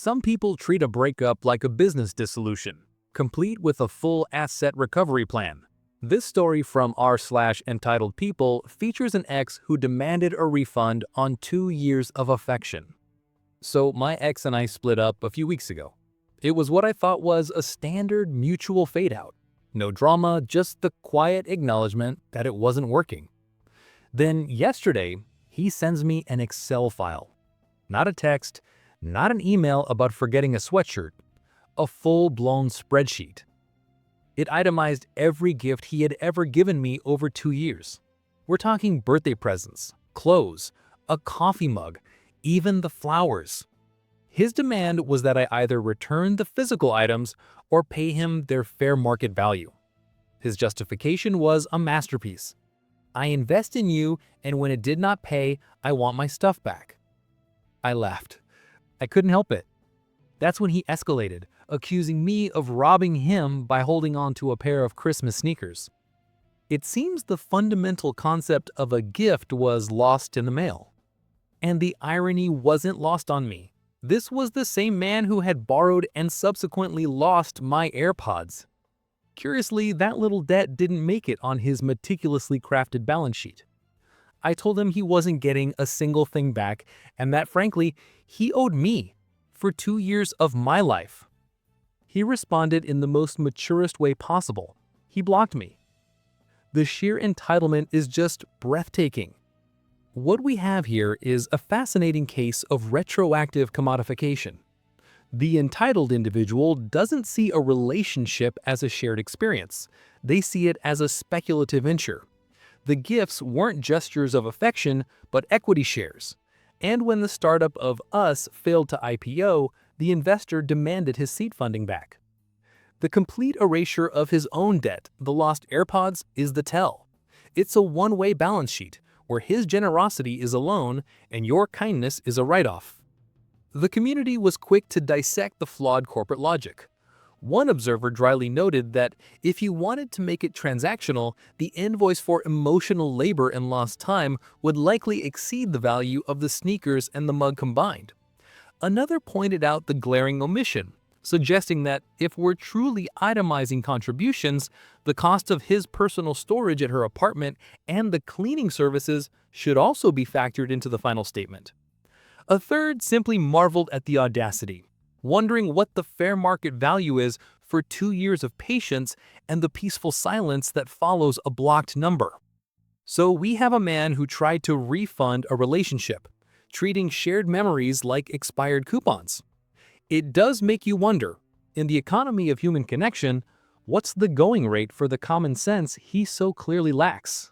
Some people treat a breakup like a business dissolution, complete with a full asset recovery plan. This story from r/EntitledPeople features an ex who demanded a refund on 2 years of affection. So my ex and I split up a few weeks ago. It was what I thought was a standard mutual fade-out. No drama, just the quiet acknowledgement that it wasn't working. Then yesterday, he sends me an Excel file. Not a text, not an email about forgetting a sweatshirt, a full-blown spreadsheet. It itemized every gift he had ever given me over 2 years. We're talking birthday presents, clothes, a coffee mug, even the flowers. His demand was that I either return the physical items or pay him their fair market value. His justification was a masterpiece. I invest in you, and when it did not pay, I want my stuff back. I laughed. I couldn't help it. That's when he escalated, accusing me of robbing him by holding on to a pair of Christmas sneakers. It seems the fundamental concept of a gift was lost in the mail. And the irony wasn't lost on me. This was the same man who had borrowed and subsequently lost my AirPods. Curiously, that little debt didn't make it on his meticulously crafted balance sheet. I told him he wasn't getting a single thing back and that, frankly, he owed me for 2 years of my life. He responded in the most maturest way possible. He blocked me. The sheer entitlement is just breathtaking. What we have here is a fascinating case of retroactive commodification. The entitled individual doesn't see a relationship as a shared experience. They see it as a speculative venture. The gifts weren't gestures of affection, but equity shares. And when the startup of Us failed to IPO, the investor demanded his seed funding back. The complete erasure of his own debt, the lost AirPods, is the tell. It's a one-way balance sheet, where his generosity is a loan and your kindness is a write-off. The community was quick to dissect the flawed corporate logic. One observer dryly noted that if you wanted to make it transactional, the invoice for emotional labor and lost time would likely exceed the value of the sneakers and the mug combined. Another pointed out the glaring omission, suggesting that if we're truly itemizing contributions, the cost of his personal storage at her apartment and the cleaning services should also be factored into the final statement. A third simply marveled at the audacity, wondering what the fair market value is for 2 years of patience and the peaceful silence that follows a blocked number. So we have a man who tried to refund a relationship, treating shared memories like expired coupons. It does make you wonder, in the economy of human connection, what's the going rate for the common sense he so clearly lacks?